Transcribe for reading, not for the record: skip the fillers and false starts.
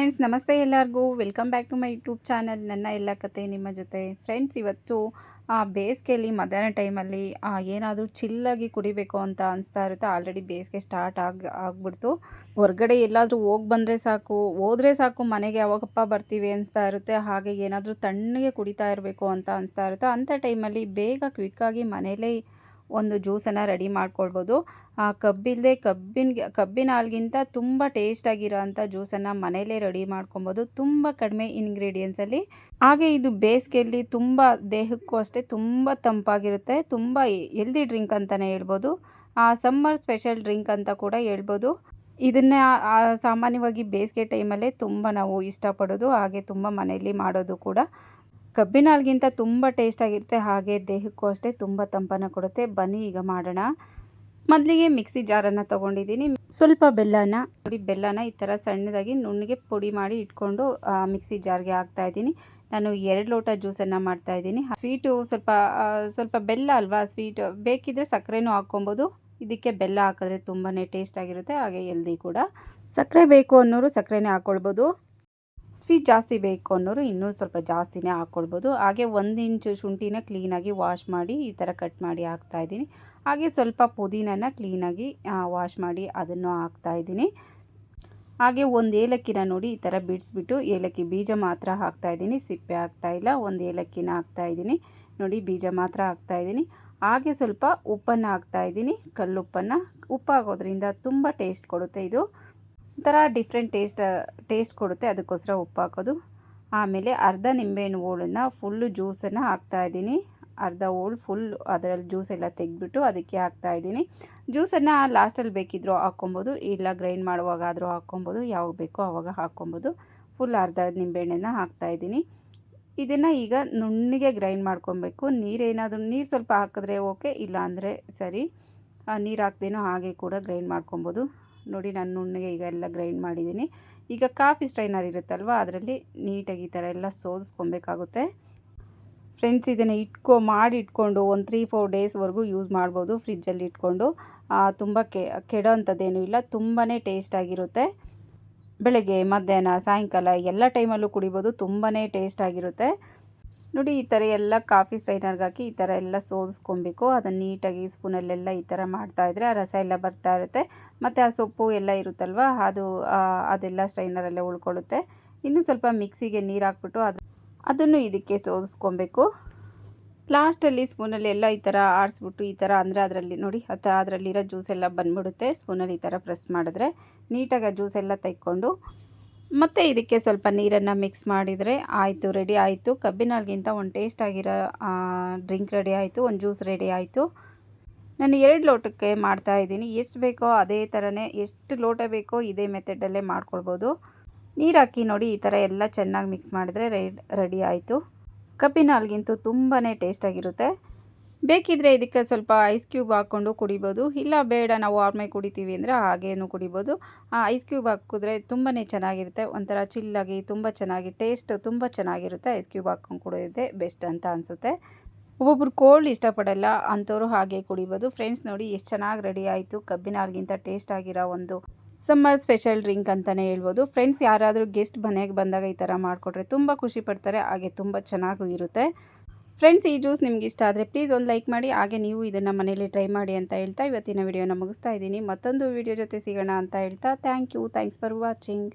Friends ನಮಸ್ತೆ ಎಲ್ಲರಿಗೂ welcome back to my YouTube channel ನನ್ನ ಎಲ್ಲ ಕತೆ ನಿಮ್ಮ ಜೊತೆ. ಫ್ರೆಂಡ್ಸ್ ಇವತ್ತು ಬೇಸಿಗೆಯಲ್ಲಿ ಮಧ್ಯಾಹ್ನ ಟೈಮಲ್ಲಿ ಏನಾದರೂ ಚಿಲ್ಲಾಗಿ ಕುಡಿಬೇಕು ಅಂತ ಅನಿಸ್ತಾ ಇರುತ್ತೆ. ಆಲ್ರೆಡಿ ಬೇಸಿಗೆ ಸ್ಟಾರ್ಟ್ ಆಗ್ಬಿಡ್ತು. ಹೊರಗಡೆ ಎಲ್ಲಾದರೂ ಹೋಗಿ ಬಂದರೆ ಸಾಕು, ಹೋದರೆ ಸಾಕು ಮನೆಗೆ ಯಾವಾಗಪ್ಪ ಬರ್ತೀವಿ ಅನಿಸ್ತಾ ಇರುತ್ತೆ. ಹಾಗೆ ಏನಾದರೂ ತಣ್ಣಗೆ ಕುಡಿತಾ ಇರಬೇಕು ಅಂತ ಅನಿಸ್ತಾ ಇರುತ್ತೆ. ಅಂಥ ಟೈಮಲ್ಲಿ ಬೇಗ ಕ್ವಿಕ್ಕಾಗಿ ಮನೇಲೇ ಒಂದು ಜ್ಯೂಸನ್ನು ರೆಡಿ ಮಾಡ್ಕೊಳ್ಬೋದು. ಕಬ್ಬಿನ ಹಾಲಿಗಿಂತ ತುಂಬ ಟೇಸ್ಟಾಗಿರೋ ಅಂಥ ಜ್ಯೂಸನ್ನು ಮನೇಲೇ ರೆಡಿ ಮಾಡ್ಕೊಬೋದು, ತುಂಬ ಕಡಿಮೆ ಇಂಗ್ರೀಡಿಯೆಂಟ್ಸಲ್ಲಿ. ಹಾಗೆ ಇದು ಬೇಸಿಗೆಯಲ್ಲಿ ತುಂಬ ದೇಹಕ್ಕೂ ಅಷ್ಟೇ ತುಂಬ ತಂಪಾಗಿರುತ್ತೆ. ತುಂಬ ಹೆಲ್ದಿ ಡ್ರಿಂಕ್ ಅಂತಲೇ ಹೇಳ್ಬೋದು. ಸಮ್ಮರ್ ಸ್ಪೆಷಲ್ ಡ್ರಿಂಕ್ ಅಂತ ಕೂಡ ಹೇಳ್ಬೋದು. ಇದನ್ನೇ ಸಾಮಾನ್ಯವಾಗಿ ಬೇಸಿಗೆ ಟೈಮಲ್ಲೇ ತುಂಬ ನಾವು ಇಷ್ಟಪಡೋದು, ಹಾಗೆ ತುಂಬ ಮನೆಯಲ್ಲಿ ಮಾಡೋದು ಕೂಡ. ಕಬ್ಬಿನ ಹಾಲಿಗಿಂತ ತುಂಬ ಟೇಸ್ಟಾಗಿರುತ್ತೆ, ಹಾಗೆ ದೇಹಕ್ಕೂ ಅಷ್ಟೇ ತುಂಬ ತಂಪನ್ನು ಕೊಡುತ್ತೆ. ಬನ್ನಿ ಈಗ ಮಾಡೋಣ. ಮೊದಲಿಗೆ ಮಿಕ್ಸಿ ಜಾರನ್ನು ತೊಗೊಂಡಿದ್ದೀನಿ. ಸ್ವಲ್ಪ ಬೆಲ್ಲನ ಈ ಥರ ಸಣ್ಣದಾಗಿ ನುಣ್ಣಗೆ ಪುಡಿ ಮಾಡಿ ಇಟ್ಕೊಂಡು ಮಿಕ್ಸಿ ಜಾರ್ಗೆ ಹಾಕ್ತಾಯಿದ್ದೀನಿ. ನಾನು 2 ಲೋಟ ಜ್ಯೂಸನ್ನು ಮಾಡ್ತಾಯಿದ್ದೀನಿ. ಸ್ವೀಟು ಸ್ವಲ್ಪ ಬೆಲ್ಲ ಅಲ್ವಾ, ಸ್ವೀಟ್ ಬೇಕಿದ್ದರೆ ಸಕ್ಕರೆನೂ ಹಾಕ್ಕೊಬೋದು. ಇದಕ್ಕೆ ಬೆಲ್ಲ ಹಾಕಿದ್ರೆ ತುಂಬಾ ಟೇಸ್ಟಾಗಿರುತ್ತೆ, ಹಾಗೆ ಹೆಲ್ದಿ ಕೂಡ. ಸಕ್ಕರೆ ಬೇಕು ಅನ್ನೋರು ಸಕ್ಕರೆನೇ ಹಾಕ್ಕೊಳ್ಬೋದು. ಸ್ವೀಟ್ ಜಾಸ್ತಿ ಬೇಕು ಅನ್ನೋರು ಇನ್ನೂ ಸ್ವಲ್ಪ ಜಾಸ್ತಿನೇ ಹಾಕ್ಕೊಳ್ಬೋದು. ಹಾಗೆ 1 ಇಂಚು ಶುಂಠಿನ ಕ್ಲೀನಾಗಿ ವಾಶ್ ಮಾಡಿ ಈ ಥರ ಕಟ್ ಮಾಡಿ ಹಾಕ್ತಾಯಿದ್ದೀನಿ. ಹಾಗೆ ಸ್ವಲ್ಪ ಪುದೀನನ ಕ್ಲೀನಾಗಿ ವಾಶ್ ಮಾಡಿ ಅದನ್ನು ಹಾಕ್ತಾಯಿದ್ದೀನಿ. ಹಾಗೆ 1 ಏಲಕ್ಕಿನ ನೋಡಿ ಈ ಥರ ಬಿಡಿಸ್ಬಿಟ್ಟು ಏಲಕ್ಕಿ ಬೀಜ ಮಾತ್ರ ಹಾಕ್ತಾಯಿದ್ದೀನಿ, ಸಿಪ್ಪೆ ಹಾಕ್ತಾಯಿಲ್ಲ. 1 ಏಲಕ್ಕಿನ ಹಾಕ್ತಾಯಿದ್ದೀನಿ ನೋಡಿ, ಬೀಜ ಮಾತ್ರ ಹಾಕ್ತಾಯಿದ್ದೀನಿ. ಹಾಗೆ ಸ್ವಲ್ಪ ಉಪ್ಪನ್ನು ಹಾಕ್ತಾಯಿದ್ದೀನಿ, ಕಲ್ಲುಪ್ಪನ್ನು. ಉಪ್ಪು ಹಾಕೋದ್ರಿಂದ ತುಂಬ ಟೇಸ್ಟ್ ಕೊಡುತ್ತೆ. ಇದು ಒಂಥರ ಡಿಫ್ರೆಂಟ್ ಟೇಸ್ಟ್ ಕೊಡುತ್ತೆ, ಅದಕ್ಕೋಸ್ಕರ ಉಪ್ಪು ಹಾಕೋದು. ಆಮೇಲೆ ಅರ್ಧ ನಿಂಬೆಹಣ್ಣು ಹೋಳನ್ನು ಫುಲ್ಲು ಜ್ಯೂಸನ್ನು ಹಾಕ್ತಾಯಿದ್ದೀನಿ. ಅರ್ಧ ಹೋಳು ಫುಲ್ ಅದರಲ್ಲಿ ಜ್ಯೂಸೆಲ್ಲ ತೆಗೆದ್ಬಿಟ್ಟು ಅದಕ್ಕೆ ಹಾಕ್ತಾಯಿದ್ದೀನಿ. ಜ್ಯೂಸನ್ನು ಲಾಸ್ಟಲ್ಲಿ ಬೇಕಿದ್ದರೂ ಹಾಕ್ಕೊಬೋದು, ಇಲ್ಲ ಗ್ರೈಂಡ್ ಮಾಡುವಾಗಾದರೂ ಹಾಕ್ಕೊಬೋದು, ಯಾವಾಗ ಬೇಕೋ ಆವಾಗ ಹಾಕ್ಕೊಬೋದು. ಫುಲ್ ಅರ್ಧ ನಿಂಬೆಹಣ್ಣನ್ನು ಹಾಕ್ತಾಯಿದ್ದೀನಿ. ಇದನ್ನು ಈಗ ನುಣ್ಣಗೆ ಗ್ರೈಂಡ್ ಮಾಡ್ಕೊಬೇಕು. ನೀರು ಸ್ವಲ್ಪ ಹಾಕಿದ್ರೆ ಓಕೆ, ಇಲ್ಲ ಅಂದರೆ ಸರಿ. ನೀರು ಹಾಕ್ದೇನೋ ಹಾಗೆ ಕೂಡ ಗ್ರೈಂಡ್ ಮಾಡ್ಕೊಬೋದು. ನೋಡಿ ನಾನು ನುಣ್ಣಗೆ ಈಗ ಎಲ್ಲ ಗ್ರೈಂಡ್ ಮಾಡಿದ್ದೀನಿ. ಈಗ ಕಾಫಿ ಸ್ಟ್ರೈನರ್ ಇರುತ್ತಲ್ವ, ಅದರಲ್ಲಿ ನೀಟಾಗಿ ಈ ಥರ ಎಲ್ಲ ಸೋದಿಸ್ಕೊಬೇಕಾಗುತ್ತೆ. ಫ್ರೆಂಡ್ಸ್ ಇದನ್ನು ಇಟ್ಕೊಂಡು ಒಂದು 3-4 ಡೇಸ್ವರೆಗೂ ಯೂಸ್ ಮಾಡ್ಬೋದು ಫ್ರಿಜ್ಜಲ್ಲಿ ಇಟ್ಕೊಂಡು. ತುಂಬ ಕೆಡೋ ಅಂಥದ್ದೇನೂ ಇಲ್ಲ, ತುಂಬಾ ಟೇಸ್ಟಾಗಿರುತ್ತೆ. ಬೆಳಗ್ಗೆ ಮಧ್ಯಾಹ್ನ ಸಾಯಂಕಾಲ ಎಲ್ಲ ಟೈಮಲ್ಲೂ ಕುಡಿಬೋದು, ತುಂಬಾ ಟೇಸ್ಟಾಗಿರುತ್ತೆ. ನೋಡಿ ಈ ಥರ ಎಲ್ಲ ಕಾಫಿ ಸ್ಟ್ರೈನರ್ಗೆ ಹಾಕಿ ಈ ಥರ ಎಲ್ಲ ಸೋದಿಸ್ಕೊಬೇಕು. ಅದನ್ನು ನೀಟಾಗಿ ಸ್ಪೂನಲ್ಲೆಲ್ಲ ಈ ಥರ ಮಾಡ್ತಾಯಿದ್ರೆ ಆ ರಸ ಎಲ್ಲ ಬರ್ತಾ ಇರುತ್ತೆ. ಮತ್ತು ಆ ಸೊಪ್ಪು ಎಲ್ಲ ಇರುತ್ತಲ್ವ, ಅದೆಲ್ಲ ಸ್ಟ್ರೈನರಲ್ಲೇ ಉಳ್ಕೊಳ್ಳುತ್ತೆ. ಇನ್ನೂ ಸ್ವಲ್ಪ ಮಿಕ್ಸಿಗೆ ನೀರು ಹಾಕ್ಬಿಟ್ಟು ಅದನ್ನು ಇದಕ್ಕೆ ಸೋದಿಸ್ಕೊಬೇಕು. ಲಾಸ್ಟಲ್ಲಿ ಸ್ಪೂನಲ್ಲಿ ಎಲ್ಲ ಈ ಥರ ಆಡಿಸ್ಬಿಟ್ಟು ಈ ಥರ ಅಂದರೆ ಅದರಲ್ಲಿ ನೋಡಿ ಅದರಲ್ಲಿರೋ ಜ್ಯೂಸ್ ಎಲ್ಲ ಬಂದ್ಬಿಡುತ್ತೆ. ಸ್ಪೂನಲ್ಲಿ ಈ ಥರ ಪ್ರೆಸ್ ಮಾಡಿದ್ರೆ ನೀಟಾಗಿ ಆ ಜ್ಯೂಸ್ ಎಲ್ಲ ತೆಕ್ಕೊಂಡು ಮತ್ತು ಇದಕ್ಕೆ ಸ್ವಲ್ಪ ನೀರನ್ನು ಮಿಕ್ಸ್ ಮಾಡಿದರೆ ಆಯಿತು, ರೆಡಿ ಆಯಿತು. ಕಬ್ಬಿನ ಹಾಲಿಗಿಂತ ಒಂದು ಟೇಸ್ಟಾಗಿರೋ ಡ್ರಿಂಕ್ ರೆಡಿ ಆಯಿತು, ಒಂದು ಜ್ಯೂಸ್ ರೆಡಿ ಆಯಿತು. ನಾನು 2 ಲೋಟಕ್ಕೆ ಮಾಡ್ತಾಯಿದ್ದೀನಿ. ಎಷ್ಟು ಬೇಕೋ ಅದೇ ಥರನೇ, ಎಷ್ಟು ಲೋಟ ಬೇಕೋ ಇದೇ ಮೆಥಡಲ್ಲೇ ಮಾಡ್ಕೊಳ್ಬೋದು. ನೀರು ಹಾಕಿ ನೋಡಿ ಈ ಥರ ಎಲ್ಲ ಚೆನ್ನಾಗಿ ಮಿಕ್ಸ್ ಮಾಡಿದರೆ ರೆಡಿ ಆಯಿತು. ಕಬ್ಬಿನ ಹಾಲಿಗಿಂತೂ ತುಂಬಾ ಟೇಸ್ಟಾಗಿರುತ್ತೆ. ಬೇಕಿದ್ದರೆ ಇದಕ್ಕೆ ಸ್ವಲ್ಪ ಐಸ್ ಕ್ಯೂಬ್ ಹಾಕ್ಕೊಂಡು ಕುಡಿಬೋದು, ಇಲ್ಲ ಬೇಡ ನಾವು ಆರ್ಮೆ ಕುಡಿತೀವಿ ಅಂದರೆ ಹಾಗೇನು ಕುಡಿಬೋದು. ಐಸ್ ಕ್ಯೂಬ್ ಹಾಕಿದ್ರೆ ತುಂಬಾ ಚೆನ್ನಾಗಿರುತ್ತೆ, ಒಂಥರ ಚಿಲ್ಲಾಗಿ ತುಂಬ ಚೆನ್ನಾಗಿ ಟೇಸ್ಟ್ ತುಂಬ ಚೆನ್ನಾಗಿರುತ್ತೆ. ಐಸ್ ಕ್ಯೂಬ್ ಹಾಕ್ಕೊಂಡು ಕುಡಿಯೋದೇ ಬೆಸ್ಟ್ ಅಂತ ಅನಿಸುತ್ತೆ. ಒಬ್ಬೊಬ್ರು ಕೋಲ್ಡ್ ಇಷ್ಟಪಡಲ್ಲ, ಅಂಥವ್ರು ಹಾಗೆ ಕುಡಿಬೋದು. ಫ್ರೆಂಡ್ಸ್ ನೋಡಿ ಎಷ್ಟು ಚೆನ್ನಾಗಿ ರೆಡಿ ಆಯಿತು. ಕಬ್ಬಿನ ಹಾಲಿಗಿಂತ ಟೇಸ್ಟಾಗಿರೋ ಒಂದು ಸಮ್ಮರ್ ಸ್ಪೆಷಲ್ ಡ್ರಿಂಕ್ ಅಂತಲೇ ಹೇಳ್ಬೋದು. ಫ್ರೆಂಡ್ಸ್ ಯಾರಾದರೂ ಗೆಸ್ಟ್ ಮನೆಗೆ ಬಂದಾಗ ಈ ಥರ ಮಾಡಿಕೊಟ್ರೆ ತುಂಬ ಖುಷಿ ಪಡ್ತಾರೆ, ಹಾಗೆ ತುಂಬ ಚೆನ್ನಾಗೂ ಇರುತ್ತೆ. ಫ್ರೆಂಡ್ಸ್ ಈ ಜ್ಯೂಸ್ ನಿಮ್ಗೆ ಇಷ್ಟ ಆದರೆ ಪ್ಲೀಸ್ ಒಂದು ಲೈಕ್ ಮಾಡಿ, ಹಾಗೆ ನೀವು ಇದನ್ನು ಮನೇಲಿ ಟ್ರೈ ಮಾಡಿ ಅಂತ ಹೇಳ್ತಾ ಇವತ್ತಿನ ವಿಡಿಯೋನ ಮುಗಿಸ್ತಾ ಇದ್ದೀನಿ. ಮತ್ತೊಂದು ವಿಡಿಯೋ ಜೊತೆ ಸಿಗೋಣ ಅಂತ ಹೇಳ್ತಾ ಥ್ಯಾಂಕ್ಸ್ ಫಾರ್ ವಾಚಿಂಗ್.